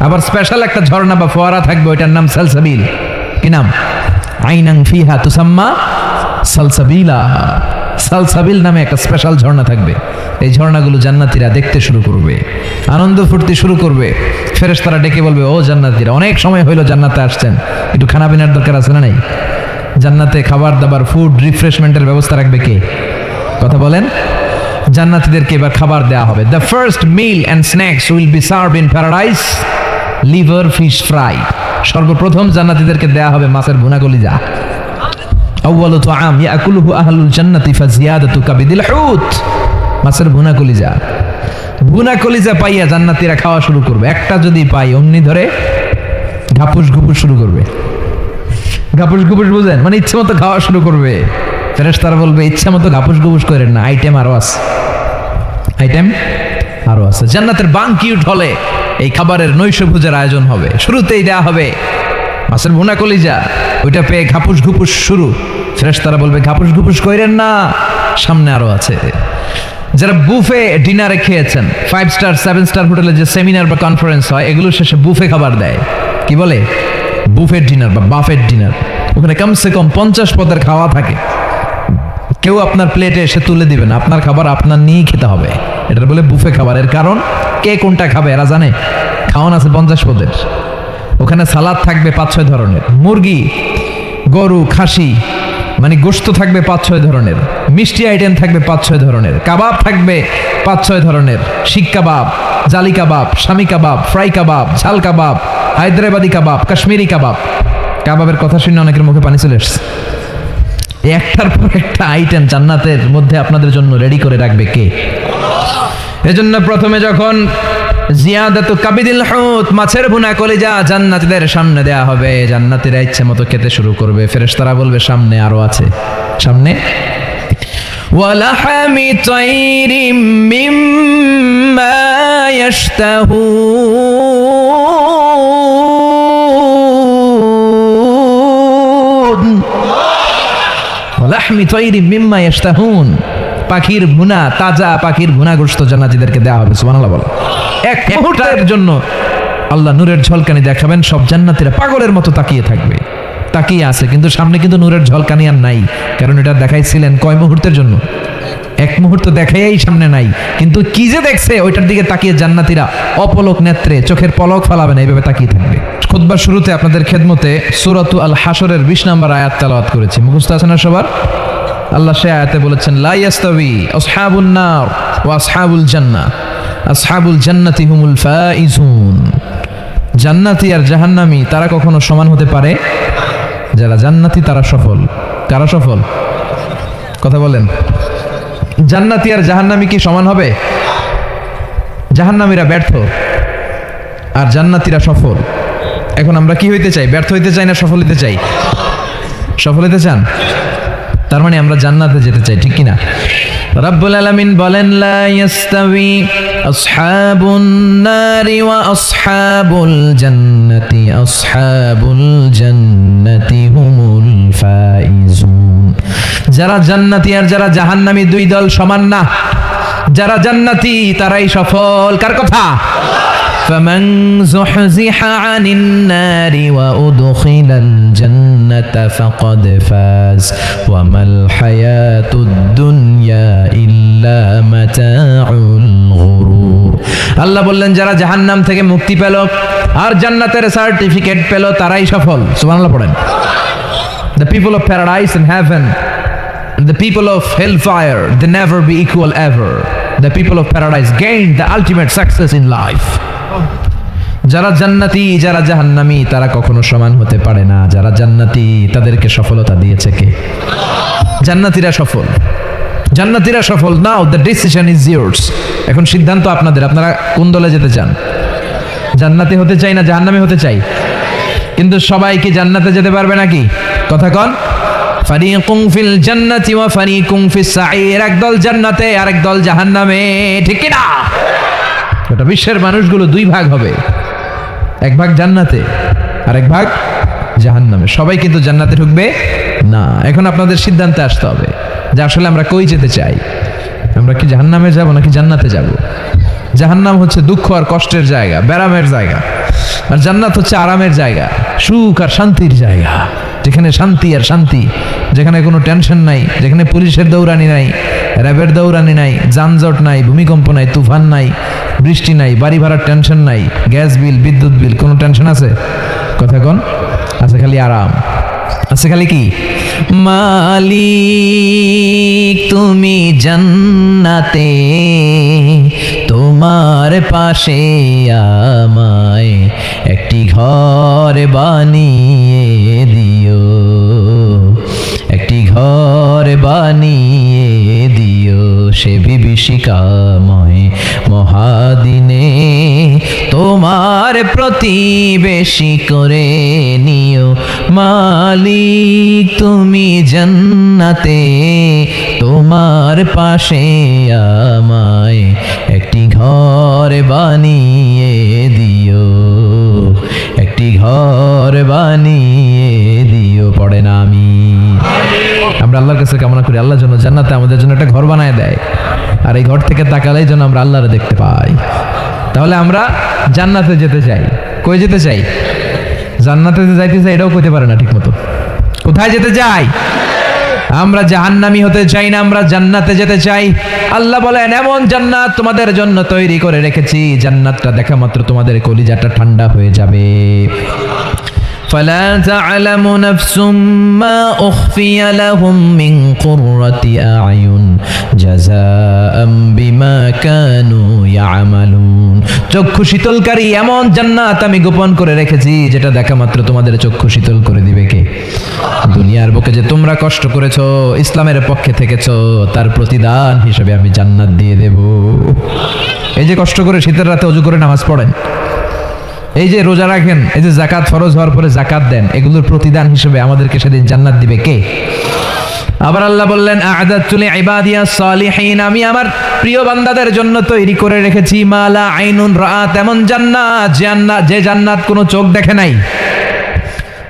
আবার স্পেশাল একটা ঝর্ণা বা ফোয়ারা থাকবে, ওইটার নাম সালসাবিল। কি নাম? আইনাং ফিহা তুসাম্মা সালসাবিলা। সালসাবিল নামে একটা স্পেশাল ঝর্ণা থাকবে। এই ঝর্ণাগুলো জান্নাতীরা দেখতে শুরু করবে, আনন্দ ফুর্তি শুরু করবে। ফেরেশতারা ডেকে বলবে, ও জান্নাতীরা, অনেক সময় হইলো জান্নাতে আসছেন, একটু খানা পিনার দরকার আছে না নাই? জান্নাতে খাবার দাবার, ফুড রিফ্রেশমেন্টের ব্যবস্থা রাখবে কে? কথা বলেন। জান্নাতীদেরকে এবার খাবার দেওয়া হবে। The first mill and snacks will be served in paradise liver fish fry. সর্বপ্রথম জান্নাতীদেরকে দেওয়া হবে মাছের ভুনা কলিজা। আউয়ালু তুআম ইয়াকুলুহু আহলুল জান্নাতি ফাজিয়াদাতু কাবিদিল হুত। মাছের ভুনা কলিজা, ভুনা কলিজা পাইয়া জান্নাতীরা খাওয়া শুরু করবে। একটা যদি পাই অমনি ধরে ঘাপুস ঘুপুস শুরু করবে। ঘাপুস ঘুপুস বুঝেন? মানে ইচ্ছে মতো খাওয়া শুরু করবে। ফেরেশতারা বলবে, ইচ্ছা মতো ঘাপুস ঘুপুস করেন না, আইটেম আরো আছে, আইটেম আরো আছে। জান্নাতের বানকিউট হলে এই খাবারের নৈশভোজের আয়োজন হবে। শুরুতেই দেয়া হবে মাছের ভুনা কলিজা, ওইটা পেয়ে ঘাপুস ঘুপুস শুরু। ফেরেশতারা বলবে, ঘাপুস ঘুপুস করেন না, সামনে আরো আছে। যারা বুফে ডিনারে খেয়েছেন, 5 স্টার 7 স্টার হোটেলে যে সেমিনার বা কনফারেন্স হয়, এগুলো শেষে বুফে খাবার দেয়। কি বলে? বুফেট ডিনার বা বাফেট ডিনার। ওখানে কমসে কম 50 পদের খাওয়া থাকে। কেউ আপনার প্লেটে এসে তুলে দিবে না, আপনার খাবার আপনার নিয়েই খেতে হবে। এটা বলে বুফে খাবারের কারণ, কে কোনটা খাবে এরা জানে। খাওয়ান আছে 50 পদের। ওখানে সালাদ থাকবে 5-6 ধরনের, মুরগি, গরু, খাসি, মানে গোশত থাকবে 5-6 ধরনের, মিষ্টি আইটেম থাকবে 5-6 ধরনের, কাবাব থাকবে 5-6 ধরনের, শিক কাবাব, জালি কাবাব, শামি কাবাব, ফ্রাই কাবাব, ঝাল কাবাব, হায়দ্রাবাদি কাবাব, কাশ্মীরি কাবাব। কাবাবের কথা শুনে অনেকের মুখে পানি চলে এসেছে। একটার পর একটা আইটেম জান্নাতের মধ্যে আপনাদের জন্য রেডি করে রাখবে কে? এজন্য প্রথমে যখন জিয়াদাতু কাবিদিল হুত, মাছের ভুনা কলিজা জান্নাতীদের সামনে দেয়া হবে, জান্নাতীরা ইচ্ছে মতো খেতে শুরু করবে। ফেরেশতারা বলবে, সামনে আরো আছে, সামনে। ওয়ালাহামি তাইরিম মিম্মা ইয়াশতাহুন। ওয়ালাহমি তাইরিম মিম্মা ইয়াশতাহুন। পাখির ভুনা, তাজা পাখির ভুনা গোশত জান্নাতীদেরকে দেওয়া হবে। সুবহানাল্লাহ বলো। এক মুহূর্তের জন্য আল্লাহ নূরের ঝলকানি দেখাবেন, সব জান্নাতীরা পাগলের মতো তাকিয়ে থাকবে। তাকিয়ে আছে, কিন্তু সামনে কিন্তু নূরের ঝলকানি আর নাই, কারণ এটা দেখাইছিলেন কয় মুহূর্তের জন্য? এক মুহূর্ত দেখাই সামনে নাই, কিন্তু কি যে দেখছে ওইটার দিকে তাকিয়ে জান্নাতীরা অপলক নেত্রে চোখের পলক ফেলাবে না, এইভাবে তাকিয়ে থাকবে। খুতবার শুরুতে আপনাদের খেদমতে সূরাতু আল হাশরের 20 নম্বর আয়াত তেলাওয়াত করেছি, মুখস্থ আছে না সবার? আল্লাহ সে আয়াতে বলেছেন, লা ইয়াস্তাবি আসহাবুন নার ওয়া আসহাবুল জান্নাহ, আসহাবুল জান্নাতি হুমুল ফাইজুন। জান্নাতি আর জাহান্নামী তারা কখনো সমান হতে পারে? যারা জান্নাতি তারা সফল। কারা সফল? কথা বলেন। জান্নাতি আর জাহান্নামী কি সমান হবে? জাহান্নামীরা ব্যর্থ আর জান্নাতীরা সফল। এখন আমরা কি হইতে চাই? ব্যর্থ হইতে চাই না সফল হইতে চাই? সফল হইতে চান? তার মানে আমরা জান্নাতে যেতে চাই, ঠিক কিনা? রব্বুল আলামিন বলেন, লা ইয়াস্তাবি আসহাবুন নারি ওয়া আসহাবুল জান্নাতি, আসহাবুল জান্নাতি হুমুল ফাইজুন। যারা জান্নাতি আর যারা জাহান্নামী দুই দল সমান না। যারা জান্নাতি তারাই সফল। কার কথা? فمن زحزح عن النار وأدخل الجنة فقد فاز وما الحياة الدنيا إلا متاع الغرور। আল্লাহ বললেন, যারা জাহান্নাম থেকে মুক্তি পেল আর জান্নাতের সার্টিফিকেট পেল তারাই সফল। সুবহানাল্লাহ পড়েন। The people of paradise and heaven and the people of hellfire, they never be equal ever. The people of paradise gained the ultimate success in life. যারা জান্নাতি যারা জাহান্নামী তারা কখনো সমান হতে পারে না। যারা জান্নাতি তাদেরকে সফলতা দিয়েছে কে? জান্নাতীরা সফল। জান্নাতীরা সফল। নাও দ্য ডিসিশন ইজ ইয়ার্স। এখন সিদ্ধান্ত আপনাদের, আপনারা কোন দলে যেতে চান? জান্নাতি হতে চাই না জাহান্নামী হতে চাই? কিন্তু সবাই কি জান্নাতে যেতে পারবে নাকি? কথা কন। ফারিকুম ফিল জান্নাতি ওয়া ফারিকুম ফিস সাঈর। একদল জান্নাতে আর একদল জাহান্নামে, ঠিক কি না? গোটা বিশ্বের মানুষগুলো দুই ভাগ হবে, এক ভাগ জান্নাতে আর এক ভাগ জাহান্নামে। সবাই কিন্তু জান্নাতে ঢুকবে না। এখন আপনাদের সিদ্ধান্তে আসতে হবে যে আসলে আমরা কই যেতে চাই। আমরা কি জাহান্নামে যাব নাকি জান্নাতে যাব? জাহান্নাম হচ্ছে দুঃখ আর কষ্টের জায়গা, ব্যারামের জায়গা। আর জান্নাত হচ্ছে আরামের জায়গা, সুখ আর শান্তির জায়গা, যেখানে শান্তি আর শান্তি, যেখানে কোনো টেনশন নাই, যেখানে পুলিশের দৌড়ানি নাই, র্যাবের দৌড়ানি নাই, যানজট নাই, ভূমিকম্প নাই, তুফান নাই, বৃষ্টি নাই, বাড়ি ভাড়ার টেনশন নাই, গ্যাস বিল, বিদ্যুৎ বিল, কোনো টেনশন আছে? কথা কোন? আছে খালি আরাম, আছে খালি কি? মালিক তুমি জান্নাতে, তোমার পাশে আমায় একটি ঘর বানিয়ে দিও, একটি ঘর বানিয়ে দিও সে বিভীষিকাময় মহাদিনে, তোমার প্রতিবেশী করে নিও মালিক তুমি জান্নাতে, তোমার পাশে আমায় একটি ঘর বানিয়ে দিও, একটি ঘর বানিয়ে দিও। পড়ে না আমি? আমরা আল্লাহর কাছে কামনা করি আল্লাহ যেন জান্নাতে আমাদের জন্য একটা ঘর বানায় দেয়, আর এই ঘর থেকে তাকালেই যেন আমরা আল্লাহরে দেখতে পাই। তাহলে আমরা জান্নাতে যেতে চাই। কই যেতে চাই? জান্নাতে যাইতে চাই, এটাও কইতে পারে না ঠিক মতো। কোথায় যেতে চাই? আমরা জাহান্নামী হতে চাই না, আমরা জান্নাতে যেতে চাই। আল্লাহ বলেন এমন জান্নাত তোমাদের জন্য তৈরি করে রেখেছি, জান্নাতটা দেখা মাত্র তোমাদের কলিজাটা ঠান্ডা হয়ে যাবে। فلا تعلم نفس ما أخفي لهم من قرة أعين جزاء بما كانوا يعملون। চক্ষু শীতলকারী এমন জান্নাত আমি গোপন করে রেখেছি, যেটা দেখা মাত্র তোমাদের চক্ষু শীতল করে দিবে কে? দুনিয়ার বুকে যে তোমরা কষ্ট করেছো, ইসলামের পক্ষে থেকেছো, তার প্রতিদান হিসেবে আমি জান্নাত দিয়ে দেব। এই যে কষ্ট করে শীতের রাতে ওযু করে নামাজ পড়েন, এই যে রোজা রাখেন, এই যে যাকাত ফরজ হওয়ার পরে যাকাত দেন, এগুলোর প্রতিদান হিসেবে আমাদেরকে সেদিন জান্নাত দিবে কে? আবার আল্লাহ বললেন আ'আদাতু লিইবাদিয়াস সালিহিন, আমি আমার প্রিয় বান্দাদের জন্য তৈরি করে রেখেছি মালা আইনুন রাআত, এমন জান্নাত, যে জান্নাত কোনো চোখ দেখে নাই,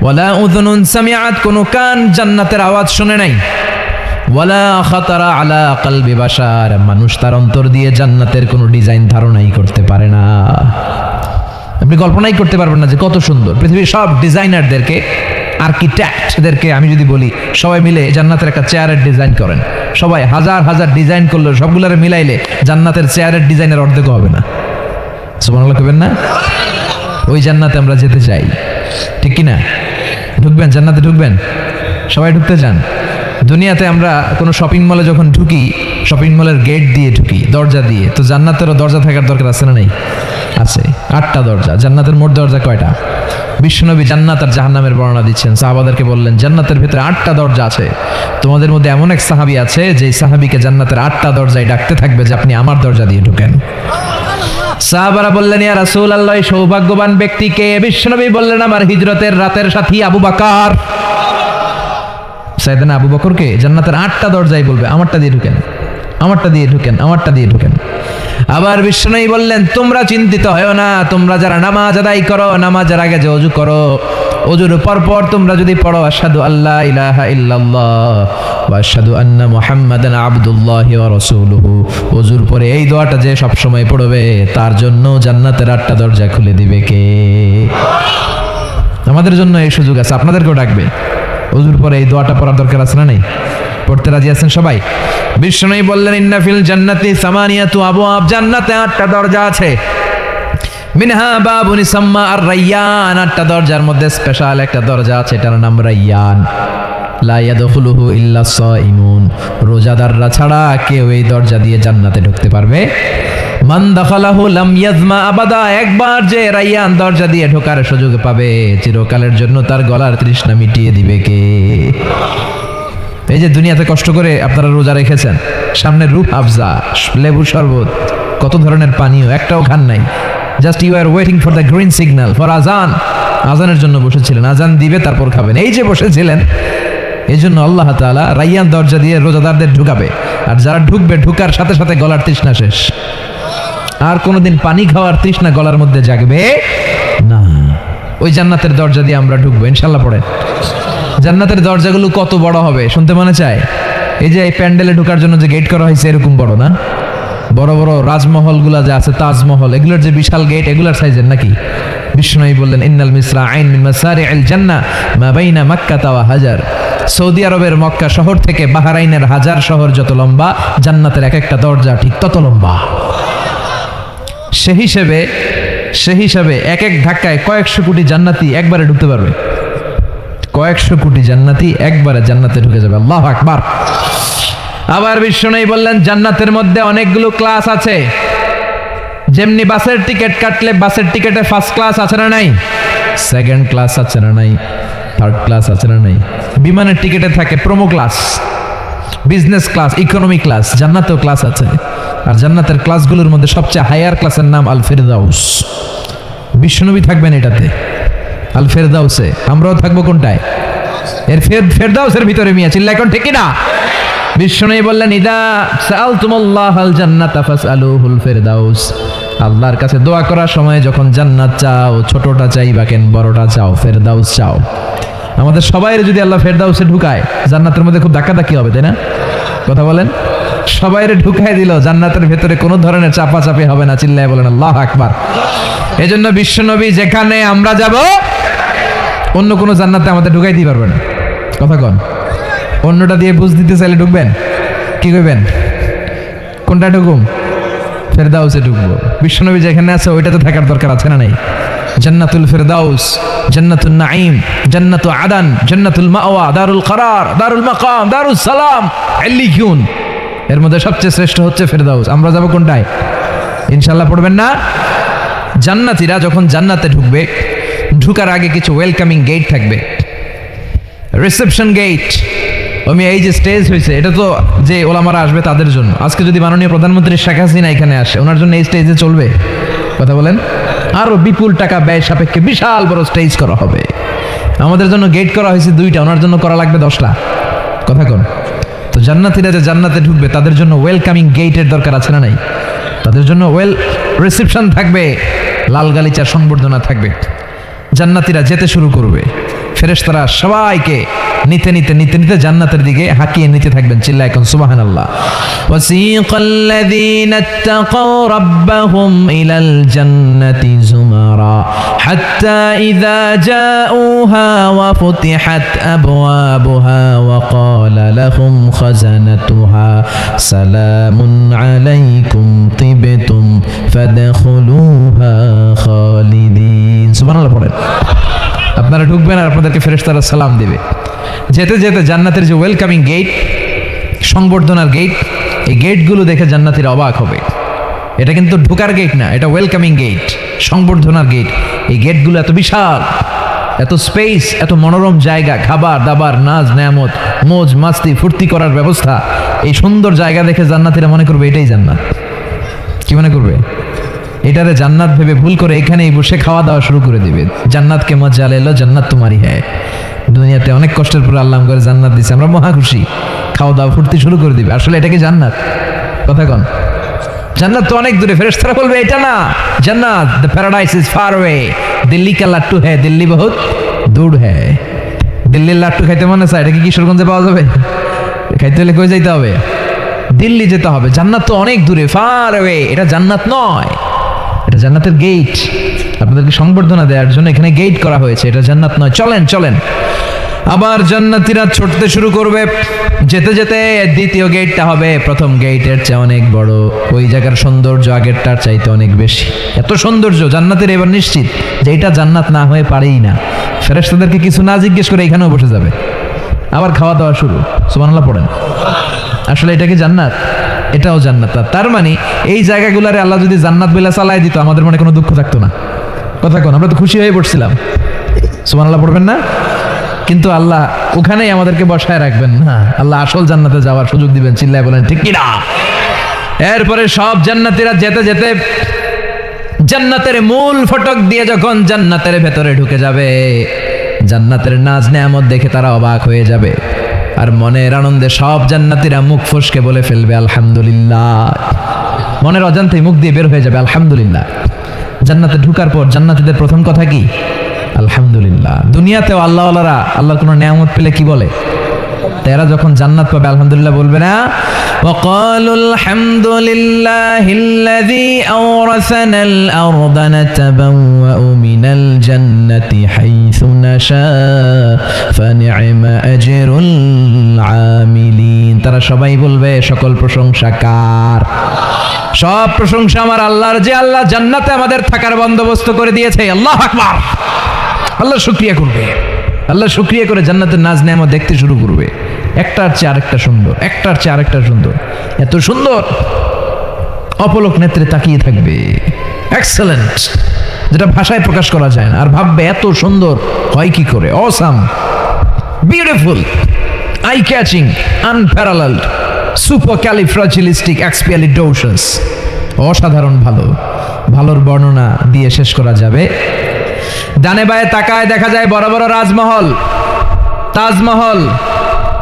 ওয়ালা উযুনুন সামিআত, কোনো কান জান্নাতের আওয়াজ শুনে নাই, ওয়ালা খাতারা আলা কলবি বাশার, মানুষ তার অন্তর দিয়ে জান্নাতের কোনো ডিজাইন ধারণাই করতে পারে না। আপনি কল্পনাই করতে পারবেন না যে কত সুন্দর। পৃথিবীর সব ডিজাইনারদেরকে, আর্কিটেক্টদেরকে আমি যদি বলি, সবাই মিলে জান্নাতের একটা চেয়ারের ডিজাইন করেন, সবাই হাজার হাজার ডিজাইন করলো, সবগুলোরে মিলাইলে জান্নাতের চেয়ারের ডিজাইনের অর্ধেক হবে না। সুবহানাল্লাহ কইবেন না? ওই জান্নাতে আমরা যেতে চাই, ঠিক কি না? ঢুকবেন জান্নাতে? ঢুকবেন? সবাই ঢুকতে চান? দুনিয়াতে আমরা কোনো শপিং মলে যখন ঢুকি, শপিং মলের গেট দিয়ে ঢুকি, দরজা দিয়ে, তো জান্নাতেরও দরজা থাকার দরকার আছে না নেই? আছে। 8টা দরজা। জান্নাতের মোট দরজা কয়টা? বিশ্বনবী জান্নাত আর জাহান্নামের বর্ণনা দিচ্ছেন, সাহাবাদেরকে বললেন জান্নাতের ভিতরে 8টা দরজা আছে, তোমাদের মধ্যে এমন এক সাহাবী আছে যে সাহাবীকে জান্নাতের 8টা দরজায় ডাকতে থাকবে যে আপনি আমার দরজা দিয়ে ঢুকেন। সাহাবারা বললেন ইয়া রাসূলুল্লাহ, সৌভাগ্যবান ব্যক্তি কে? বিশ্বনবী বললেন আমার হিজরতের রাতের সাথী আবু বকর। সাইয়েদনা আবু বকরকে জান্নাতের 8টা দরজায় বলবে আমারটা দিয়ে ঢুকেন, আমারটা দিয়ে ঢুকেন, আমারটা দিয়ে ঢুকেন। আবার বিশ্বনবী বললেন তোমরা চিন্তিত হয়ো না, তোমরা যারা নামাজ আদায় করো, নামাজের আগে যে ওযু করো, ওযুর পরপর তোমরা যদি পড়ো আশহাদু আল্লা ইলাহা ইল্লাল্লাহ ওয়া আশহাদু আন্না মুহাম্মাদান আবদুল্লাহি ওয়া রাসূলুহু, ওযুর পরে এই দোয়াটা যে সব সময় পড়বে তার জন্য জান্নাতের 8টা দরজা খুলে দিবে কে? আমাদের জন্য এই সুযোগ আছে, আপনাদেরকেও ডাকবে। ওযুর পরে এই দোয়াটা পড়ার দরকার আছে না নেই? পড়তে রাজি আছেন সবাই? বিষ্ণু বললেন ইন্না ফিল জান্নাতি সামানিয়াতু আবওয়াব, জান্নাতে 8টা দরজা আছে। মিনহা বাবুন ইসাম্মা আর রায়্যান, 8টা দরজার মধ্যে স্পেশাল একটা দরজা আছে, এটার নাম রায়্যান। লা ইয়াদখুলুহু ইল্লা সাইমুন, রোজাদাররা ছাড়া কেউ এই দরজা দিয়ে জান্নাতে ঢুকতে পারবে। মান দাখালাহু লাম ইয়াজমা আবাদা, একবার যে রায়্যান দরজা দিয়ে ঢোকার সুযোগ পাবে চিরকালের জন্য তার গলার তৃষ্ণা মিটিয়ে দিবে কে? এই যে দুনিয়াতে কষ্ট করে আপনারা রোজা রেখেছেন, সামনে রূপ আফজা, লেবু শরবত, কত ধরনের পানীয়, একটাও খান নাই, just you are waiting for the green signal for আজান, আজানের জন্য বসেছিলেন, আজান দিবে তারপর খাবেন, এই যে বসেছিলেন। এই জন্য আল্লাহ তাআলা রায়্যান দরজা দিয়ে রোজাদারদের ঢুকাবে, আর যারা ঢুকবে ঢুকার সাথে সাথে গলার তৃষ্ণা শেষ, আর কোনোদিন পানি খাওয়ার তৃষ্ণা গলার মধ্যে জাগবে না। ওই জান্নাতের দরজা দিয়ে আমরা ঢুকবো ইনশাআল্লাহ। পড়েন জান্নাতের দরজাগুলো কত বড় হবে শুনতে মনে চায়? এই যে এই প্যান্ডেলে ঢোকার জন্য যে গেট করা হয়েছে এরকম বড় না? বড় বড় রাজমহলগুলা যে আছে, তাজমহল, এগুলোর যে বিশাল গেট, এগুলার সাইজের নাকি? বিষ্ণু বললেন ইন্নাল মিসরা আইন মিন মাসারি'আল জান্নাহ মা বাইনা মাক্কা ওয়া হাজার। সৌদি আরবের মক্কা শহর থেকে বাহরাইনের হাজার শহর যত লম্বা, জান্নাতের এক একটা দরজা ঠিক তত লম্বা। সেই হিসাবে এক এক ধাক্কায় কয়েকশো কোটি জান্নাতি একবারে ঢুকতে পারবে। কয়েকশো কোটি জান্নাতি একবারে জান্নাতে ঢুকে যাবে। আল্লাহু আকবার। আবার বিষ্ণু বললেন জান্নাতের মধ্যে অনেকগুলো ক্লাস আছে। যেমনি বাসের টিকিট কাটলে বাসের টিকিটে ফার্স্ট ক্লাস আছে না নাই, সেকেন্ড ক্লাস আছে না নাই, থার্ড ক্লাস আছে না নাই। বিমানের টিকিটে থাকে promo class, business class, economy class. জান্নাতেও ক্লাস আছে। আর জান্নাতের ক্লাসগুলোর মধ্যে সবচেয়ে হায়ার ক্লাসের নাম আল ফেরদাউস। বিশ্বনবী থাকবেন এটাতে, আল ফেরদাউসে। আমরাও থাকবো কোনটায়? এর ফেরদাউসের ভিতরে। মিয়া চিল্লা এখন ঠিক না? বিশ্বনবী বললেন ইদা সাআলতুমুল্লাহাল জান্নাতা ফাসআলুহুল ফেরদাউস। আল্লাহর কাছে দোয়া করার সময় যখন জান্নাত চাও, ছোটটা চাইবা কেন, বড়টা চাও, ফেরদাউস চাও। আমাদের সবাইয়ের যদি আল্লাহ ফেরদাউসে ঢুকায়, জান্নাতের মধ্যে খুব ধাক্কাধাক্কি হবে, তাই না? কথা বলেন। সবাইরে ঢুকাই দিল, জান্নাতের ভেতরে কোনো ধরনের চাপাচাপি হবে না। চিল্লায় বলেন আল্লাহু আকবার। এজন্য বিশ্বনবী যেখানে আমরা যাব, অন্য কোনো জান্নাতে আমাদের ঢুকাইতে পারবে না। কথা কন। অন্যটা দিয়ে বুঝ দিতে চাইলে ঢুকবেন, কি করবেন? কোনটা ঢুকুম? ফেরদাউসে ঢুকবো। বিশ্বনবী যেখানে আছে ওইটাতে থাকার দরকার আছে না নাই? জান্নাতুল ফেরদাউস, জান্নাতুল নাঈম, জান্নাতু আদান, জান্নাতুল মাওয়া, দারুল করার, দারুল মাকাম, দারুস সালাম, ইল্লিয়ুন। এর মধ্যে সবচেয়ে শ্রেষ্ঠ হচ্ছে ফেরদাউস। আমরা যাব কোনটায়? ইনশাআল্লাহ পড়বেন না? জান্নাতীরা যখন জান্নাতে ঢুকবে, ঢুকার আগে কিছু ওয়েলকামিং গেট থাকবে, রিসেপশন গেট। এই যে স্টেজ হয়েছে, এটা তো যে ওলামারা আসবে তাদের জন্য। আজকে যদি মাননীয় প্রধানমন্ত্রী শেখ হাসিনা এখানে আসে, ওনার জন্য এই স্টেজে চলবে? কথা বলেন। আরো বিপুল টাকা ব্যয় সাপেক্ষে বিশাল বড় স্টেজ করা হবে। আমাদের জন্য গেট করা হয়েছে 2টা, ওনার জন্য করা লাগবে 10টা। কথা কোন? তো জান্নাতীরা যে জান্নাতে ঢুকবে তাদের জন্য ওয়েলকামিং গেটের দরকার আছে না নাই? তাদের জন্য রিসেপশন থাকবে, লাল গালিচা সংবর্ধনা থাকবে। জান্নাতীরা যেতে শুরু করবে, ফেরেশতারা সবাইকে নিতে নিতে নিতে নিতে জান্নাতের দিকে হাঁকিয়ে নিতে থাকবেন। চিল্লায় এখন সুবহানাল্লাহ। ওয়াসিকাল্লাযীনা ইত্তাকাউ রাব্বাহুম ইলাল জান্নাতি যুমারা হাত্তা ইযা জাউহা ওয়া ফুতিহাত আবওয়াবুহা ওয়া ক্বালা লাহুম খাজানাতুহা সালামুন আলাইকুম তিবতুম ফাদখুলুহা খালিদিন। সুবহানাল্লাহ পড়েন। আপনারা ঢুকবেন আর আপনাদেরকে ফেরেশতারা সালাম দেবে। যেতে যেতে জান্নাতের যে ওয়েলকামিং গেট, সংবর্ধনার গেট, এই গেটগুলো দেখে জান্নাতীরা অবাক হবে। এটা কিন্তু ঢোকার গেট না, এটা ওয়েলকামিং গেট, সংবর্ধনার গেট। এই গেটগুলো এত বিশাল, এত স্পেস, এত মনোরম জায়গা, খাবার দাবার, নাচ নেয়ামত, মোজ মাস্তি, ফুর্তি করার ব্যবস্থা। এই সুন্দর জায়গা দেখে জান্নাতীরা মনে করবে এটাই জান্নাত। কি মনে করবে? এটারে জান্নাত ভেবে ভুল করে এখানেই বসে খাওয়া দাওয়া শুরু করে দিবে। জান্নাতকে মজা লেলো, জান্নাত তোমারই হ্যায়। দুনিয়াতে অনেক কষ্টের পর আল্লাহ করে জান্নাত দিছে, আমরা মহা খুশি, খাওয়া দাওয়া ফুর্তি শুরু করে দিবে। আসলে এটা কি জান্নাত? কথা কন। জান্নাত তো অনেক দূরে। ফেরেশতারা বলবে এটা না জান্নাত, the paradise is far way, Delhi কা লাট্টু হ্যায়, দিল্লি বহুত দূর হ্যায়। দিল্লির লাট্টু খাইতে মনে চায়, এটা কি কিশোরগঞ্জে পাওয়া যাবে? খাইতে হলে কই যাইতে হবে? দিল্লি যেতে হবে। জান্নাত তো অনেক দূরে, ফার ওয়ে। এটা জান্নাত নয়, এটা জান্নাতের গেট। আপনাদেরকে সংবর্ধনা দেওয়ার জন্য এখানে গেট করা হয়েছে, এটা জান্নাত নয়। চলেন চলেন। আবার জান্নাতীরা ছুটতে শুরু করবে। যেতে যেতে দ্বিতীয় গেটটা হবে প্রথম গেটের চেয়ে অনেক বড়। ওই জায়গার সৌন্দর্য আগেরটার চাইতে অনেক বেশি। এত সৌন্দর্য জান্নাতের এবার নিশ্চিত যে এটা জান্নাত না হয়ে পারেই না। ফেরেশতাদেরকে কিছু না জিজ্ঞেস করে এখানেও বসে যাবে। আবার খাওয়া দাওয়া শুরু। সুবহানাল্লাহ পড়েন। আসলে এটা কি জান্নাত? এটাও জান্নাত। তার মানে এই জায়গাগুলোরে আল্লাহ যদি জান্নাত বলে চালায় দিত, আমাদের মনে কোনো দুঃখ থাকতো না। কথা কোন? আমরা তো খুশি হয়ে পড়ছিলাম। সুবহানাল্লাহ পড়বেন না? কিন্তু আল্লাহ ওখানেই আমাদেরকে বসায় রাখবেন না, আল্লাহ আসল জান্নাতে যাওয়ার সুযোগ দিবেন। চিল্লায় বলেন ঠিক কি না? এরপরে সব জান্নাতীরা যেতে যেতে জান্নাতের মূল ফটক দিয়ে যখন জান্নাতের ভেতরে ঢুকে যাবে, জান্নাতের নাজ নেয়ামত দেখে তারা অবাক হয়ে যাবে। আর মনের আনন্দে সব জান্নাতীরা মুখ ফসকে বলে ফেলবে আলহামদুলিল্লাহ। মনের অজান্তেই মুখ দিয়ে বের হয়ে যাবে আলহামদুলিল্লাহ। জান্নাতে ঢুকার পর জান্নাতীদের প্রথম কথা কি? আলহামদুলিল্লাহ। দুনিয়াতেও আল্লাহওয়ালারা আল্লাহর কোনো নেয়ামত পেলে কি বলে? এরা যখন জান্নাত পাবে আলহামদুলিল্লাহ বলবে না? وقالوا الحمد لله الذي أورثنا الأرض نتبوأ من الجنة حيث نشاء فنعم أجر العاملين। তারা সবাই বলবে সকল প্রশংসা কার? সব প্রশংসা আমার আল্লাহর, যে আল্লাহ জান্নাতে আমাদের থাকার বন্দোবস্ত করে দিয়েছে। আল্লাহু আকবার। আল্লাহ শুকরিয়া করবে, আল্লাহ শুকরিয়া করে জান্নাতের নাজ নেয়ামত দেখতে শুরু করবে। একটার চেয়ে আরেকটা সুন্দর, একটার চেয়ে আরেকটা সুন্দর, এত সুন্দর অপলক নেত্রে তাকিয়ে থাকবে। এক্সেলেন্ট, যেটা ভাষায় প্রকাশ করা যায় না। আর ভাববে এত সুন্দর হয় কি করে? Awesome, beautiful, eye catching, unparalleled, supercalifragilisticexpialidocious. অসাধারণ ভালো, ভালোর বর্ণনা দিয়ে শেষ করা যাবে। ডানে বায়ে তাকায় দেখা যায় বড় বড় রাজমহল, তাজমহল,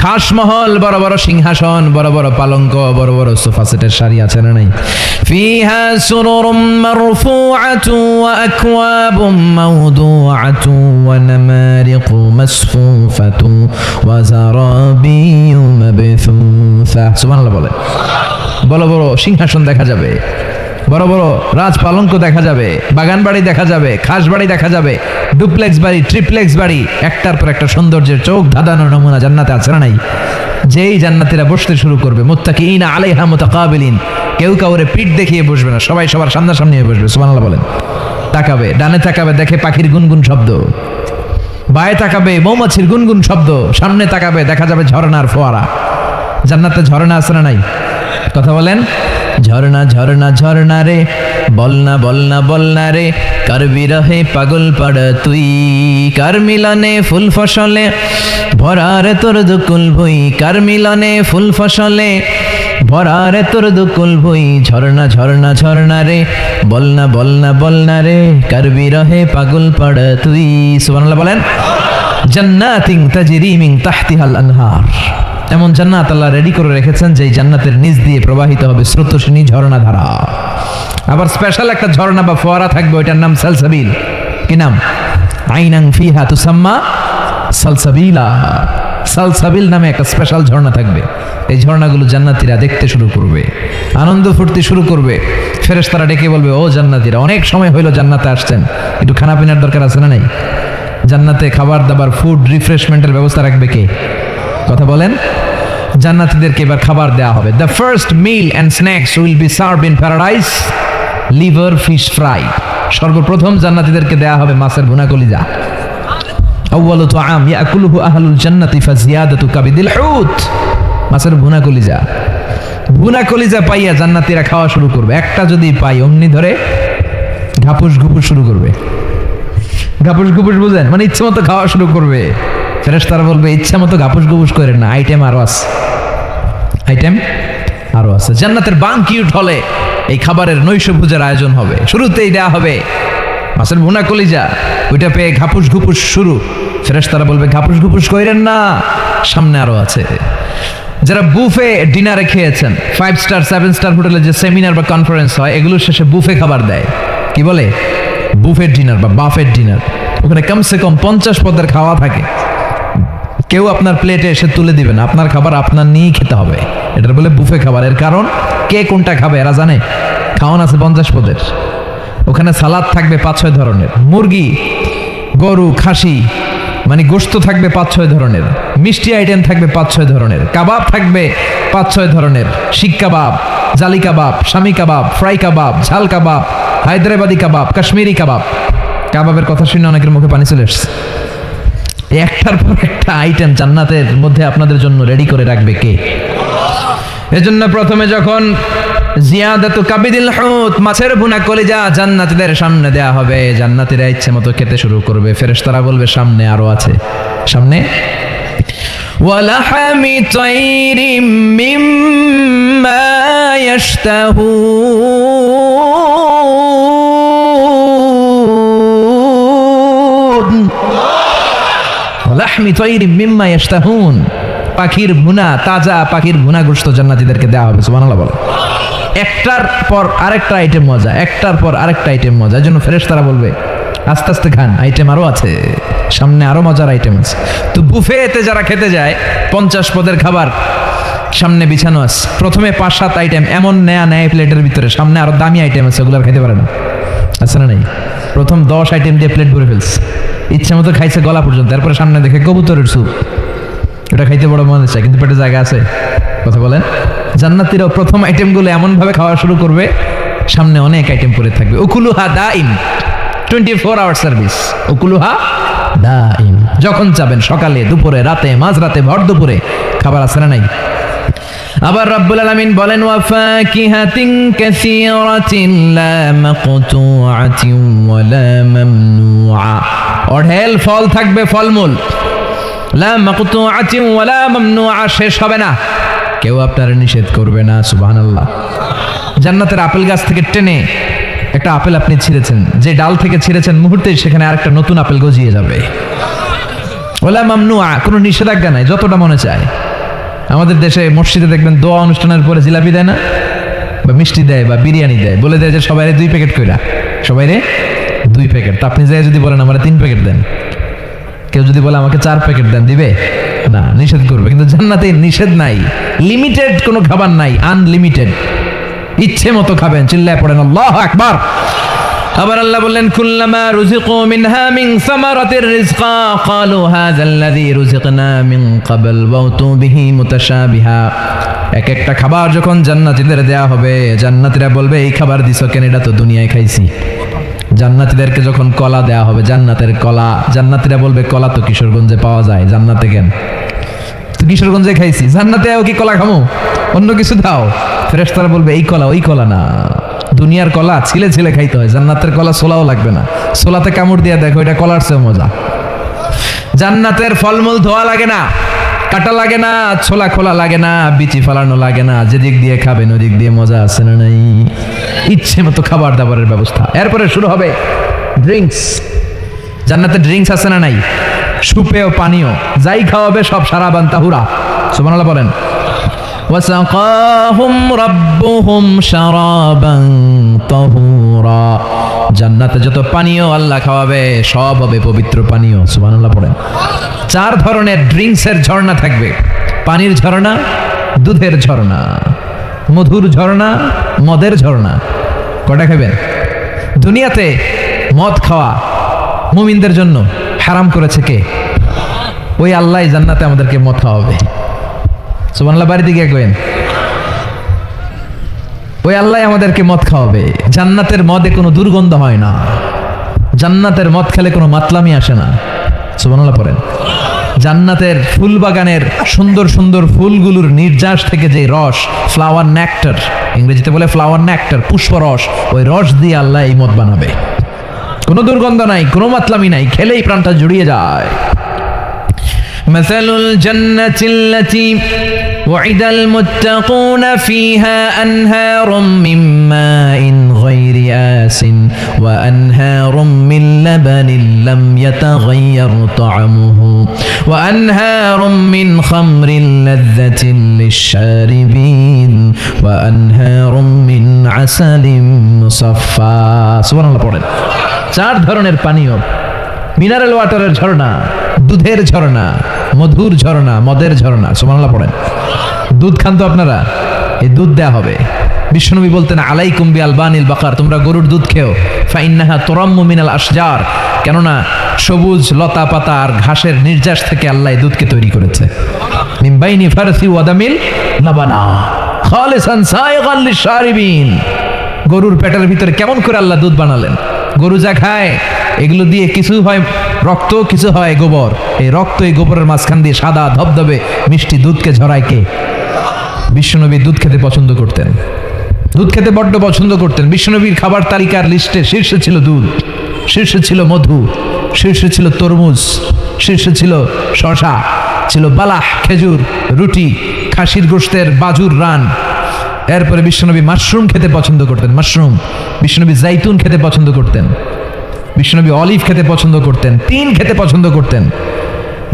খাসমহল, বড় বড় সিংহাসন, বড় বড় পালঙ্ক, বড় বড় সোফা সেটের সারি আছে না নাই? ফিহা সুরুরুম মারফুআতু ওয়া আকওয়াবুম মাওদুআতু ওয়া নামারিকু মাসফুফাতু ওয়া যারাবিয়্যু মাবথুসা। সুবহানাল্লাহ বলে। বড় বড় সিংহাসন দেখা যাবে, বড় বড় রাজ পালঙ্ক দেখা যাবে, বাগান বাড়ি দেখা যাবে, খাস বাড়ি দেখা যাবে, ডুপ্লেক্স বাড়ি, ট্রিপ্লেক্স বাড়ি, একটার পর একটা সৌন্দর্যের চোখ ধাঁধানো নমুনা জান্নাতে আছে না নাই? যেই জান্নাতীরা বসতে শুরু করবে, মুত্তাকিইনা আলাইহা মুতাকাবিলিন, কেউ কাউরে পিঠ দেখিয়ে বসবে না, সবাই সবার সামনাসামনি হয়ে বসবে। সুবহানাল্লাহ বলেন। তাকাবে, ডানে তাকাবে দেখে পাখির গুনগুন শব্দ, বায়ে তাকাবে মৌমাছির গুনগুন শব্দ, সামনে তাকাবে দেখা যাবে ঝর্ণার ফোয়ারা। জান্নাতে ঝর্ণা আছে না নাই? কথা বলেন। ঝর্ণা ঝর্ণা ঝর্ণা রে, বলনা বলনা বলনা রে, কার বিরহে পাগল পাড়া তুই, কার মিলনে ফুল ফসলে ভরা রে তোর দুকুল ভুই, কার মিলনে ফুল ফসলে ভরা রে তোর দুকুল ভুই। ঝর্ণা ঝর্ণা ঝর্ণা রে, বলনা বলনা বলনা রে, কার বিরহে পাগল পাড়া তুই। সুবহানাল্লাহ বলেন। জান্নাতিন তাজরি মিন তাহতিহাল আনহার, এমন জান্নাত আল্লাহ রেডি করে রেখেছেন যেই জান্নাতের নিচ দিয়ে প্রবাহিত হবে স্রোতস্বিনী ঝর্ণা ধারা। আবার স্পেশাল একটা ঝর্ণা বা ফোয়ারা থাকবে, ওইটার নাম সালসাবিল। কি নাম? আইনাং ফিহা তুসাম্মা সালসাবিলা। সালসাবিল নামে একটা স্পেশাল ঝর্ণা থাকবে। এই ঝর্ণাগুলো জান্নাতীরা দেখতে শুরু করবে, আনন্দ ফুর্তি শুরু করবে। ফেরেশতারা ডেকে বলবে, ও জান্নাতীরা, অনেক সময় হইলো জান্নাতে আসছেন, একটু খানা পিনার দরকার আছে না নাই? জান্নাতে খাবার দাবার, ফুড রিফ্রেশমেন্টের ব্যবস্থা রাখবে কে? কথা বলেন। জান্নাতীদেরকে এবার খাবার দেওয়া হবে। The first mill and snacks will be served in paradise liver fish fry. সর্বপ্রথম জান্নাতীদেরকে দেওয়া হবে মাছের ভুনা কলিজা। আউয়ালু তুআম ইয়াকুলুহু আহলুল জান্নাতি ফাজিয়াদাতু কাবিদিল হুত। মাছের ভুনা কলিজা, ভুনা কলিজা পাইয়া জান্নাতীরা খাওয়া শুরু করবে। একটা যদি পাই অমনি ধরে ঘাপুস ঘুপুস শুরু করবে। ঘাপুস ঘুপুস বুঝেন? মানে ইচ্ছে মতো খাওয়া শুরু করবে। ফেরেশতারা বলবে, ইচ্ছা মতো ঘাপুস ঘুপুস করেন না, আইটেম আরো আছে, আইটেম আরো আছে। জান্নাতের বানকিউট হলে এই খাবারের নৈশভোজের আয়োজন হবে। শুরুতেই দেয়া হবে মাছের ভুনা কলিজা, ওইটা পেয়ে ঘাপুস ঘুপুস শুরু। ফেরেশতারা বলবে, ঘাপুস ঘুপুস করেন না, সামনে আরো আছে। যারা বুফে ডিনারে খেয়েছেন, 5 স্টার 7 স্টার হোটেলে যে সেমিনার বা কনফারেন্স হয়, এগুলোর শেষে বুফে খাবার দেয়। কি বলে? বুফেট ডিনার বা বাফেট ডিনার। ওখানে কমসে কম 50 পদের খাওয়া থাকে। কেউ আপনার প্লেটে এসে তুলে দিবে না, আপনার খাবার আপনার নিয়েই খেতে হবে। এটার বলে বুফে খাবার। এর কারণ, কে কোনটা খাবে এরা জানে। খাওয়ান আছে 50 পদের। ওখানে সালাদ থাকবে 5-6 ধরনের, মুরগি, গরু, খাসি, মানে গোশত থাকবে 5-6 ধরনের, মিষ্টি আইটেম থাকবে 5-6 ধরনের, কাবাব থাকবে 5-6 ধরনের, শিক কাবাব, জালি কাবাব, শামি কাবাব, ফ্রাই কাবাব, ঝাল কাবাব, হায়দ্রাবাদি কাবাব, কাশ্মীরি কাবাব। কাবাবের কথা শুনে অনেকের মুখে পানি চলে এসেছে। একটার পর একটা আইটেম জান্নাতের মধ্যে আপনাদের জন্য রেডি করে রাখবে কে? এজন্য প্রথমে যখন জিয়াদাতু কাবিদিল হুত, মাছের ভুনা কলিজা জান্নাতীদের সামনে দেয়া হবে, জান্নাতীরা ইচ্ছে মতো খেতে শুরু করবে। ফেরেশতারা বলবে, সামনে আরো আছে, সামনে। ওয়ালাহামি তাইরিম মিম্মা ইয়াশতাহুন। লাহমি তাইরিম মিম্মা ইয়াশতাহুন, পাখির ভুনা, তাজা পাখির ভুনা গোশত জান্নাতীদেরকে দেওয়া হবে। সুবহানাল্লাহ বলে। একটার পর আরেকটা আইটেম মজা, একটার পর আরেকটা আইটেম মজা। এজন্য ফেরেশতারা বলবে, আস্তে আস্তে খান, আইটেম আরো আছে। সামনে আরো মজার আইটেম আছে। তো বুফেতে যারা খেতে যায় 50 পদের খাবার সামনে বিছানো আছে, প্রথমে 5-7 আইটেম এমন নেয়া নেয় প্লেটের ভিতরে, সামনে আরো দামি আইটেম আছে, ওগুলো আর খেতে পারে না, আছে না নাই? প্রথম 10 আইটেম দিয়ে প্লেট ভরে ফেলছে, ইচ্ছা মতো খাইছে গলা পর্যন্ত, তারপরে সামনে দেখে কবুতরের স্যুপ, এটা খাইতে বড় মনে চায় কিন্তু পেটে জায়গা আছে। কথা বলেন, জান্নাতীরাও প্রথম আইটেমগুলো এমন ভাবে খাওয়া শুরু করবে, সামনে অনেক আইটেম পড়ে থাকবে। উকুলুহা দাইম, 24 আওয়ার সার্ভিস। উকুলুহা দাইম, যখন চাবেন, সকালে, দুপুরে, রাতে, মাঝরাতে, ভর দুপুরে খাবার আছে না নাই? আবার রব্বুল আলামিন বলেন ওয়াফাকিহাতিন কাসীরাতিন লা মাকতুআতিন ওয়ালা মামনুআ, অঢেল ফল থাকবে, ফলমূল, লা মাকতুআতিন ওয়ালা মামনুআ, শেষ হবে না, কেউ আপনার নিষেধ করবে না। সুবহানাল্লাহ। জান্নাতের আপেল গাছ থেকে টেনে একটা আপেল আপনি ছিঁড়েছেন, যে ডাল থেকে ছিঁড়েছেন মুহূর্তেই সেখানে আরেকটা নতুন আপেল গজিয়ে যাবে। ওয়ালা মামনুআ, কোনো নিষেধাজ্ঞা নাই, যতটা মনে চায়। আমাদের দেশে মসজিদে দেখবেন দোয়া অনুষ্ঠানের পরে জিলাপি দেয় না, বা মিষ্টি দেয়, বা বিরিয়ানি দেয়, বলে দেয় যে সবাইরে 2 প্যাকেট কইরা, সবাইরে 2 প্যাকেট। তা আপনি যাই যদি বলেন আমার 3 প্যাকেট দেন, কেউ যদি বলে আমাকে 4 প্যাকেট দেন, দিবে না, নিষেধ করবে। কিন্তু জান্নাতে নিষেধ নাই, লিমিটেড কোনো খাবার নাই, আনলিমিটেড, ইচ্ছে মতো খাবেন। চিল্লায় পড়েন আল্লাহু আকবার। আবার আল্লাহ বললেন কুল্লামা রুজিকু মিনহা মিন সামারাতির রিজকা ক্বালু হাযাল্লাযী রুজিকনা মিন ক্বাবল ওয়া উতু বিহি মুতাশাবিহা। এক একটা খাবার যখন জান্নাতীদের দেয়া হবে, জান্নাতীরা বলবে এই খাবার দিছো কেন, এটা তো দুনিয়ায় খাইছি। জান্নাতীদেরকে যখন কলা দেয়া হবে, জান্নাতের কলা, জান্নাতীরা বলবে কলা তো কিশোরগঞ্জে পাওয়া যায়, জান্নাতে কেন? তো কিশোরগঞ্জে খাইছি, জান্নাতে কি কলা খামো? অন্য কিছু দাও। ফেরেশতারা বলবে এই কলা ওই কলা না, দুনিয়ার কলা ছিলে ছিলে খাইতে হয়, জান্নাতের কলা ছোলাও লাগবে না, ছোলাতে কামড় দিয়ে দেখো এটা কলার চেয়ে মজা। জান্নাতের ফলমূল ধোয়া লাগে না, কাটা লাগে না, ছোলা খোলা লাগে না, বিচি ফালানো লাগে না, যেদিক দিয়ে খাবেন ওদিক দিয়ে মজা আছে না নাই? ইচ্ছে মতো খাবার দাবারের ব্যবস্থা। এরপরে শুরু হবে ড্রিঙ্কস। জান্নাতে ড্রিঙ্কস আছে না নাই? সুপেয় পানীয়, যাই খাওয়াবে সব সারাবান তাহুরা। সুবহানাল্লাহ বলেন। ওয়াসাকাহুম রাব্বুহুম শারাবান তাহুরা, জান্নাতে যত পানীয় আল্লাহ খাওয়াবে সব হবে পবিত্র পানীয়। সুবহানাল্লাহ পড়েন। 4 ধরনের ড্রিঙ্কসের ঝর্ণা থাকবে, পানির ঝর্ণা, দুধের ঝর্ণা, মধুর ঝর্ণা, মদের ঝর্ণা। কটা খাবেন? দুনিয়াতে মদ খাওয়া মুমিনদের জন্য হারাম করেছে কে? ওই আল্লাহ জান্নাতে আমাদেরকে মদ খাওয়াবে। সুবহানাল্লাহ, বাড়িতে গিয়ে কইেন ওই আল্লাহ আমাদেরকে মদ খাওয়াবে। জান্নাতের মদে কোনো দুর্গন্ধ হয় না, জান্নাতের মদ খেলে কোনো মাতলামি আসে না। সুবহানাল্লাহ পড়েন। জান্নাতের ফুল বাগানের সুন্দর সুন্দর ফুলগুলোর নির্যাস থেকে যে রস, ফ্লাওয়ার নেক্টার, ইংরেজিতে বলে ফ্লাওয়ার নেক্টার, পুষ্পরস, ওই রস দিয়ে আল্লাহ এই মদ বানাবে। কোনো দুর্গন্ধ নাই, কোনো মাতলামি নাই, খেলেই প্রাণটা জুড়িয়ে যায়। مثل الجنة التي وعد المتقون فيها أنهار من ماء غير آس وأنهار من لبن لم يتغير طعمه وأنهار من خمر لذة للشاربين وأنهار من عسل مصفى। سبحان الله পড়েন। 4 ধরনের পানীয়, মিনারেল ওয়াটারের ঝর্ণা, দুধের ঝর্ণা, মধুর ঝর্ণা, মদের ঝর্ণা। সুবহানাল্লাহ পড়েন। দুধ খান তো আপনারা, এই দুধ দেয়া হবে। বিশ্বনবী বলতেন আলাইকুম বিআলবানিল বাকার, তোমরা গরুর দুধ খেও, ফাইন্নাহা তুরাম্মু মিনাল আশজার, কেননা সবুজ লতা পাতা আর ঘাসের নির্যাস থেকে আল্লাহ দুধকে তৈরি করেছে। মিন বাইনি ফারসি ওয়া দামিল লাবানা খালিসান সাইগান লিশারিবিন। গরুর পেটের ভিতরে কেমন করে আল্লাহ দুধ বানালেন? গরু যা খায় এগুলো দিয়ে কিছু হয় রক্ত, কিছু হয় গোবর। এই রক্ত এই গোবরের মাঝখান দিয়ে সাদা ধবধবে মিষ্টি দুধকে ঝরায় কে? বিশ্বনবী দুধ খেতে পছন্দ করতেন, দুধ খেতে বড্ড পছন্দ করতেন। বিশ্বনবীর খাবার তালিকার লিস্টে শীর্ষে ছিল দুধ, শীর্ষে ছিল মধু, শীর্ষে ছিল তরমুজ, শীর্ষে ছিল শশা, ছিল বালাহ খেজুর, রুটি, খাসির গোশতের বাজুর রান। এরপরে বিশ্বনবী মাশরুম খেতে পছন্দ করতেন, মাশরুম। বিশ্বনবী জাইতুন খেতে পছন্দ করতেন, বিশ্বনবী অলিভ খেতে পছন্দ করতেন, তিন খেতে পছন্দ করতেন।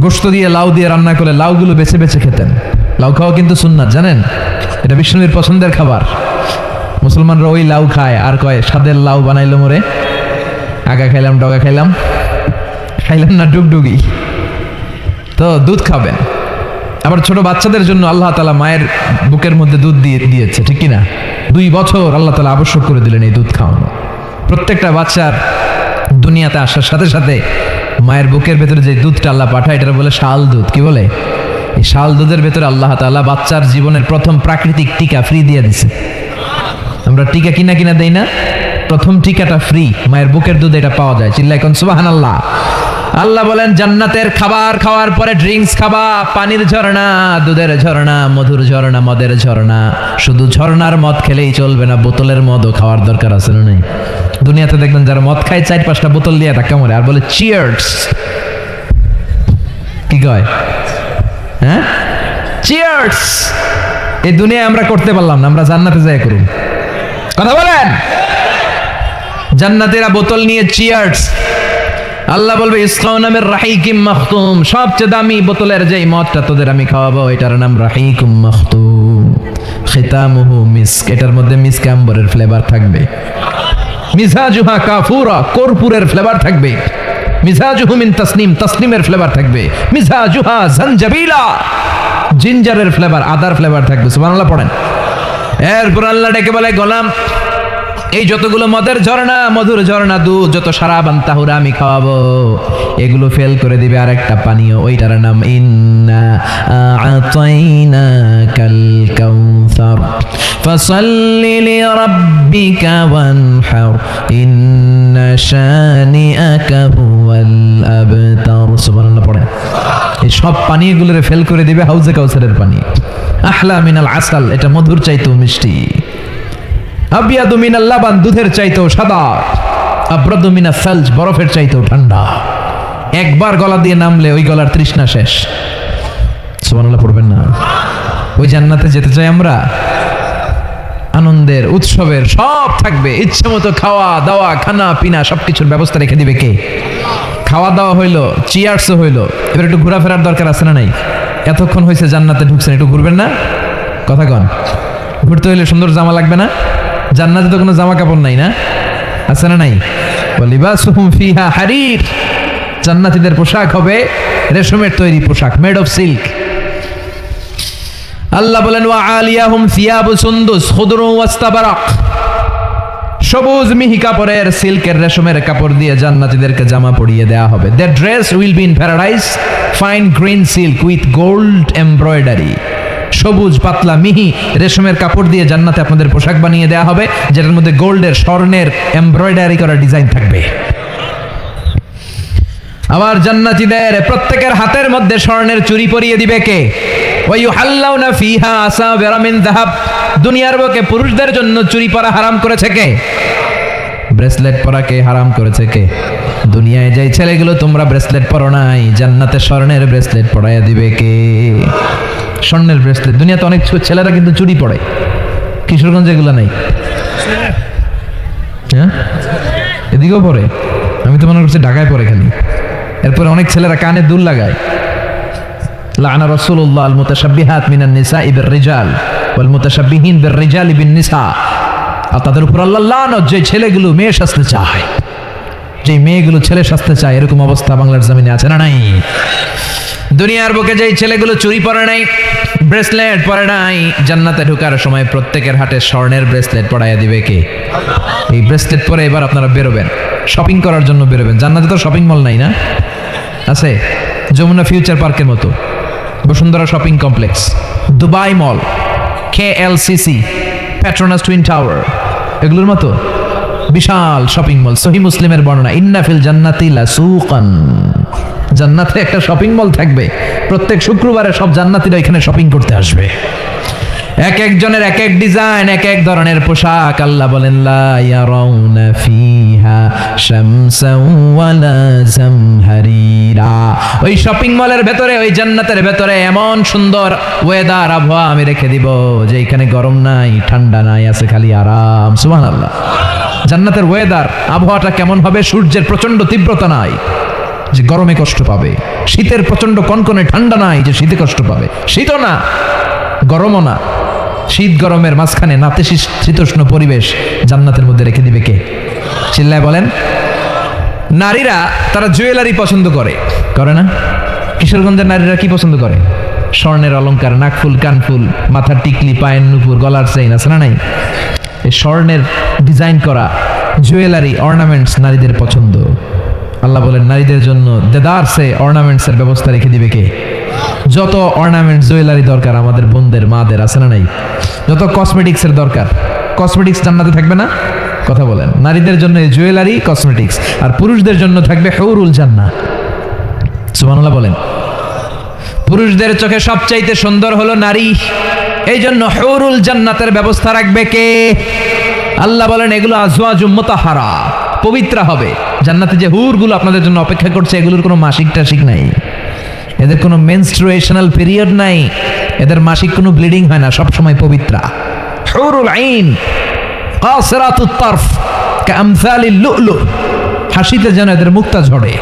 গোশত দিয়ে লাউ দিয়ে রান্না করে লাউগুলো বেছে বেছে খেতেন। লাউ খাওয়া কিন্তু সুন্নাত, জানেন? এটা বিশ্বনবীর পছন্দের খাবার। মুসলমানরা ওই লাউ খায় আর কয় স্বাদের লাউ বানাইলো মোরে, আগা খাইলাম ডগা খাইলাম, খাইলেন না ডুগডুগি, তো দুধ খাবেন। আবার ছোট বাচ্চাদের জন্য আল্লাহ তাআলা মায়ের বুকের মধ্যে দুধ দিয়েছে, ঠিক কিনা? 2 বছর আল্লাহ তাআলা আবশ্যক করে দিলেন এই দুধ খাওয়ানো। প্রত্যেকটা বাচ্চার দুনিয়াতে আসার সাথে সাথে মায়ের বুকের ভেতরে যে দুধটা আল্লাহ পাঠায় এটা বলে শাল দুধ। কি বলে? এই শাল দুধের ভেতরে আল্লাহ তাআলা বাচ্চার জীবনের প্রথম প্রাকৃতিক টিকা ফ্রি দিয়ে দিছে। আমরা টিকা কিনা দেই না, প্রথম টিকাটা ফ্রি, মায়ের বুকের দুধ এটা পাওয়া যায়। চিল্লায় কোন সুবহানাল্লাহ। আল্লাহ বলেন জান্নাতের খাবার খাওয়ার পরে ড্রিঙ্কস খাবা, পানির ঝর্ণা, দুধের ঝর্ণা, মধুর ঝর্ণা, মদের ঝর্ণা। শুধু ঝর্ণার মদ খেলেই চলবে না, বোতলের মদও খাওয়ার দরকার আছে না? নেই? দুনিয়াতে দেখবেন যারা মদ খায় 4-5টা বোতল দিয়ে ধাক্কা মারে আর বলে চিয়ার্স। কি কয়? হ্যাঁ, চিয়ার্স। এই দুনিয়ায় আমরা করতে পারলাম না, আমরা জান্নাতে যাই করুন। কথা বলেন। জান্নাতেরা বোতল নিয়ে চিয়ার্স। আল্লাহ বলবে ইসকাউনা মির রাহিকিম মাখতুম, সবচেয়ে দামি বোতলের যেই মদটা তোদের আমি খাওয়াবো এটার নাম রাহিকুম মাখতুম, খিতামুহু মিস্ক, এটার মধ্যে মিস্ক আম্বরের ফ্লেভার থাকবে। মিজাজুহা কাফুরা, কর্পূরের ফ্লেভার থাকবে। মিজাজুহু মিন তাসনিম, তাসনিমের ফ্লেভার থাকবে। মিজাজুহা জানজাবিলা, জিঞ্জারের ফ্লেভার, আদার ফ্লেভার থাকবে। সুবহানাল্লাহ পড়েন। এরপর আল্লাহ ডেকে বলে গোলাম এই যতগুলো মদের ঝর্ণা, মধুর ঝর্ণা, দুধ, যত সারাবান তাহুরা আমি খাওয়াবো, এগুলো ফেল করে দিবে আরেকটা পানীয়, ওইটার নাম ইন্না আতাইনাকাল কাউসার ফাসাল্লি লিরাব্বিকা ওয়ানহার ইন্না শানিআকা হুয়াল আবতার। সুবহানাল্লাহ পড়েন। এই সব পানীয়গুলোরে ফেল করে দিবে হাউজে কাউসারের পানি। আহলা মিনাল আসাল, এটা মধুর চাইতেও মিষ্টি। আবিয়াদু মিনাল লাবান, দুধের চাইতেও সাদা। আবরাদু মিনাস সালজ, বরফের চাইতেও ঠান্ডা। একবার গলা দিয়ে নামলে ওই গলার তৃষ্ণা শেষ। সুবহানাল্লাহ পড়বেন না? ওই জান্নাতে যেতে চাই আমরা। আনন্দের, উৎসবের সব থাকবে, ইচ্ছে মতো খাওয়া দাওয়া, খানা পিনা সবকিছুর ব্যবস্থা রেখে দিবে কে? খাওয়া দাওয়া হইলো, চিয়ার্সও হইলো, এবার একটু ঘোরাফেরার দরকার আছে না নাই? এতক্ষণ হয়েছে জান্নাতে ঢুকছেন, একটু ঘুরবেন না? কথা কন। ঘুরতে হইলে সুন্দর জামা লাগবে না? জান্নাতে তো কোনো জামা কাপড় নাই, না আছে না নাই? লিবাসুহুম ফিহা হারির, জান্নাতীদের পোশাক হবে রেশমের তৈরি পোশাক, মেড অফ সিল্ক। আল্লাহ বলেন ওয়া আলিয়াহুম সিয়াবু সুন্দুস খুদরু ওয়াস্তাবারাক, সবুজ মিহি কাপড়ের, সিল্কের, রেশমের কাপড় দিয়ে জান্নাতীদেরকে জামা পরিয়ে দেয়া হবে। Their dress will be in paradise, fine green silk with gold embroidery, সবুজ পাতলা মিহি রেশমের কাপড় দিয়ে জান্নাতে আপনাদের পোশাক বানিয়ে দেয়া হবে, যেটার মধ্যে গোল্ডের, স্বর্ণের এমব্রয়ডারি করা ডিজাইন থাকবে। আবার জান্নাতীদের প্রত্যেকের হাতের মধ্যে স্বর্ণের চুড়ি পরিয়ে দিবে কে? ওয়া ইউহাল্লাউনা ফিহা আসাবিরা মিন যাহাব, দুনিয়ার বুকে পুরুষদের জন্য চুড়ি পরা হারাম করেছে কে? ব্রেসলেট পরা কে হারাম করেছে কে? দুনিয়ায় যেই ছেলেগুলো তোমরা ব্রেসলেট পরো নাই, জান্নাতে স্বর্ণের ব্রেসলেট পরাইয়া দিবে কে? স্বর্ণের ব্রেসলেট। দুনিয়াতে অনেক ছেলেরা কিন্তু চুড়ি পরে, কিশোরগঞ্জে এগুলো নাই। হ্যাঁ, এদিকেও পরে, আমি তো মনে করছি ঢাকায় পরে খালি। এরপরে অনেক ছেলেরা কানে দুল লাগায়। লাআনা রাসূলুল্লাহ আল মুতাশাব্বিহাত মিনান নিসাই বির রিজাল ওয়াল মুতাশাব্বিহিন বির রিজালি বিন নিসা, আর তাদের উপর আল্লাহ লানত যে ছেলেগুলো মেয়ে সাজতে চায়, যে মেয়েগুলো ছেলে সাজতে চায়, এরকম অবস্থা বাংলার জমিনে আছে না নাই? দুনিয়ার বুকে যেই ছেলেগুলো চুরি পরে নাই, ব্রেসলেট পরে নাই, জান্নাতে ঢোকার সময় প্রত্যেকের হাতে স্বর্ণের ব্রেসলেট পরাইয়া দিবে কে? এই ব্রেসলেট পরে এবার আপনারা বেরোবেন, শপিং করার জন্য বেরোবেন। জান্নাতে তো শপিং মল নাই, না আছে? যমুনা ফিউচার পার্কের মতো, বসুন্ধরা শপিং কমপ্লেক্স, দুবাই মল, KLCC, পেট্রোনাস টুইন টাওয়ার, এগুলোর মতো বিশাল শপিং মল। সহিহ মুসলিমের বর্ণনা, ইন্না ফিল জান্নাতি লাসুকান, জান্নাতে একটা শপিং মল থাকবে। প্রত্যেক শুক্রবারে সব জান্নাতীরা এখানে শপিং করতে আসবে। এক একজনের এক এক ডিজাইন, এক এক ধরনের পোশাক। আল্লাহ বলেন লা ইয়ারাউনা ফিহা শামসাও ওয়ালা জামহারিরা, ওই শপিং মলের ভেতরে, ওই জান্নাতের ভেতরে এমন সুন্দর ওয়েদার, আবহাওয়া আমি রেখে দিব যে এখানে গরম নাই, ঠান্ডা নাই, আছে খালি আরাম। সুবহানাল্লাহ। জান্নাতের ওয়েদার, আবহাওয়াটা কেমন হবে? সূর্যের প্রচন্ড তীব্রতা নাই যে গরমে কষ্ট পাবে, শীতের প্রচন্ড কনকনে ঠান্ডা নাই যে শীতে কষ্ট পাবে, শীতও না গরমও না, শীত গরমের মাঝখানে নাতিশীতোষ্ণ পরিবেশ জান্নাতের মধ্যে রেখে দিবে কে? চিল্লায় বলেন। নারীরা তারা জুয়েলারি পছন্দ করে, করে না? কিশোরগঞ্জের নারীরা কি পছন্দ করে? স্বর্ণের অলংকার, নাকফুল, কানফুল, মাথার টিকলি, পায়ের নুপুর, গলার চেইন, আছে না নাই? এই স্বর্ণের ডিজাইন করা জুয়েলারি, অর্নামেন্টস নারীদের পছন্দ। আল্লাহ বলেন নারীদের জন্য দেদারসে অর্নামেন্টসের ব্যবস্থা রেখে দিবে কে? যত অর্নামেন্টস জুয়েলারি দরকার আমাদের বোনদের, মাদের, আছে না নাই? যত কসমেটিক্সের দরকার, কসমেটিক্স জান্নাতে থাকবে না? কথা বলেন। নারীদের জন্য জুয়েলারি, কসমেটিক্স, আর পুরুষদের জন্য থাকবে হুরুল জান্নাহ। সুবহানাল্লাহ বলেন। পুরুষদের চোখে সবচাইতে সুন্দর হলো নারী, এই জন্য হুরুল জান্নাতের ব্যবস্থা রাখবে কে? আল্লাহ বলেন এগুলো আজওয়াজুম মুতাহহারা, পবিত্র হবে। জান্নাতে যে হুরগুলো আপনাদের জন্য অপেক্ষা করছে, এগুলোর কোনো মাসিক টাসিক নাই, এদের কোনো মেনস্ট্রুয়েশনাল পিরিয়ড নাই, এদের মাসিক কোনো ব্লিডিং হয় না, সবসময় পবিত্রা। হুরুল আইন কাসিরাতুত তারফ কামসালিল লুলু, হাসিতে যেন এদের মুক্তা ঝরে।